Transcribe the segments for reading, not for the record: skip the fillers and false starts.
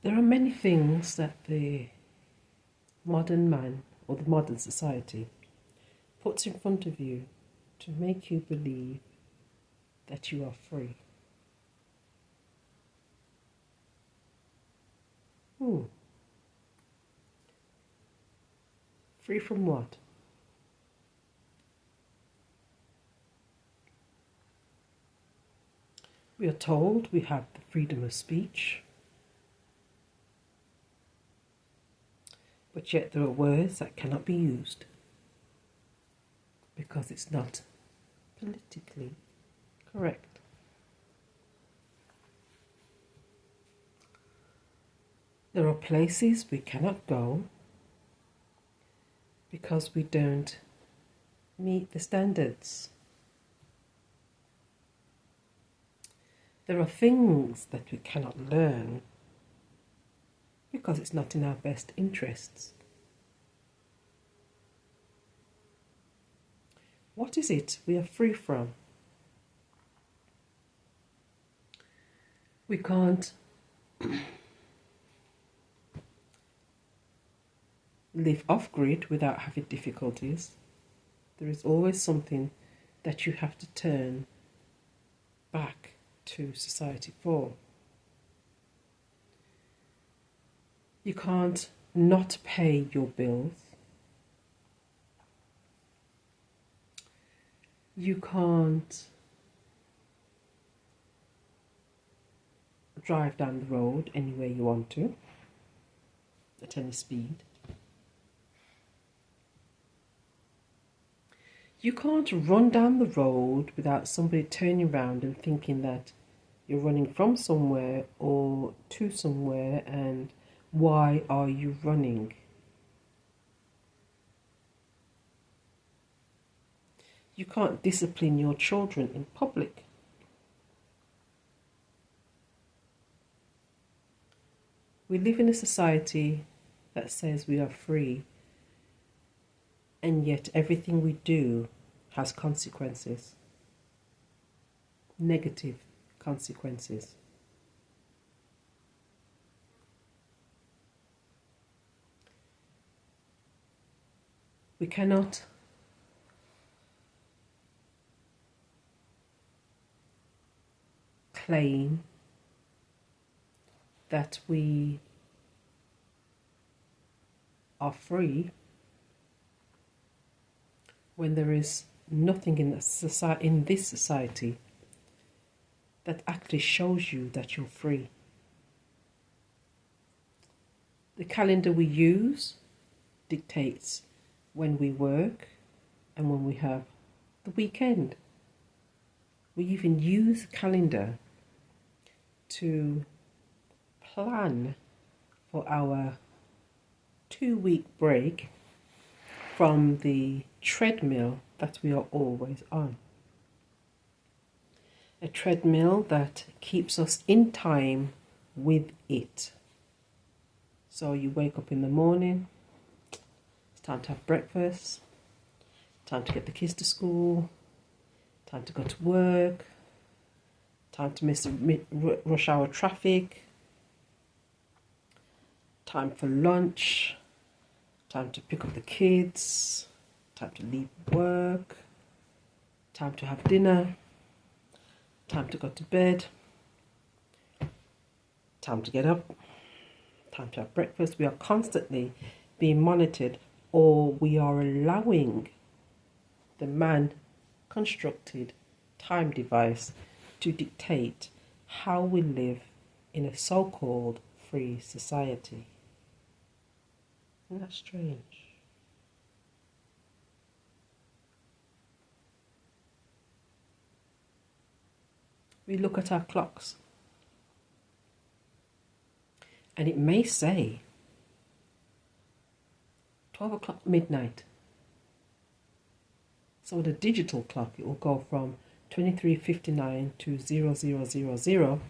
There are many things that the modern man or the modern society puts in front of you to make you believe that you are free. Free from what? We are told we have the freedom of speech, but yet there are words that cannot be used because it's not politically correct. There are places we cannot go because we don't meet the standards. There are things that we cannot learn because it's not in our best interests. What is it we are free from? We can't live off-grid without having difficulties. There is always something that you have to turn back to society for. You can't not pay your bills. You can't drive down the road anywhere you want to, at any speed. You can't run down the road without somebody turning around and thinking that you're running from somewhere or to somewhere, and why are you running? You can't discipline your children in public. We live in a society that says we are free, and yet everything we do has consequences, negative consequences. We cannot claim that we are free when there is nothing in this society that actually shows you that you're free. The calendar we use dictates when we work and when we have the weekend. We even use the calendar to plan for our 2-week break from the treadmill that we are always on. A treadmill that keeps us in time with it. So you wake up in the morning, it's time to have breakfast, time to get the kids to school, time to go to work, time to miss rush hour traffic, time for lunch, time to pick up the kids, time to leave work, time to have dinner, time to go to bed, time to get up, time to have breakfast. We are constantly being monitored, or we are allowing the man-constructed time device to dictate how we live in a so-called free society. Isn't that strange? We look at our clocks and it may say 12 o'clock midnight. So with a digital clock, it will go from 23:59 to 0000.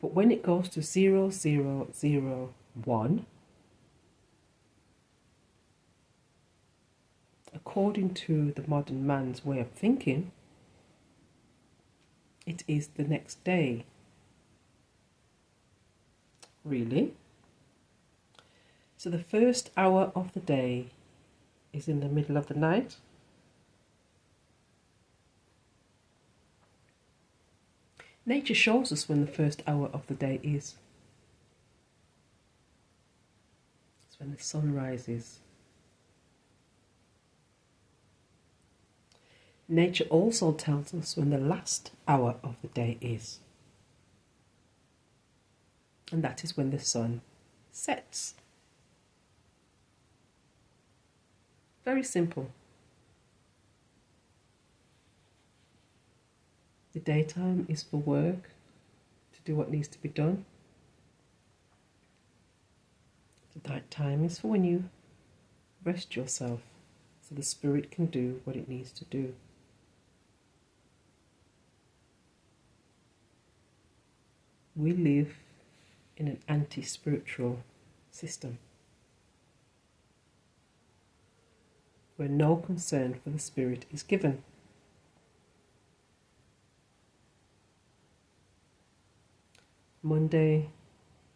But when it goes to 0001, according to the modern man's way of thinking, it is the next day. Really? So the first hour of the day is in the middle of the night. Nature shows us when the first hour of the day is. It's when the sun rises. Nature also tells us when the last hour of the day is. And that is when the sun sets. Very simple. The daytime is for work, to do what needs to be done. The nighttime is for when you rest yourself, so the spirit can do what it needs to do. We live in an anti-spiritual system where no concern for the spirit is given. Monday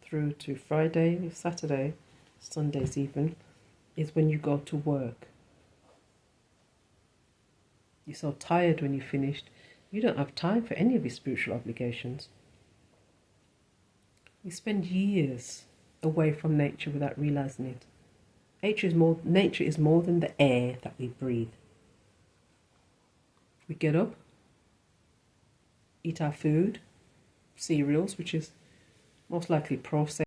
through to Friday, Saturday, Sundays even, is when you go to work. You're so tired when you finished, you don't have time for any of your spiritual obligations. We spend years away from nature without realizing it. Nature is more than the air that we breathe. We get up, eat our food, cereals, which is most likely processed,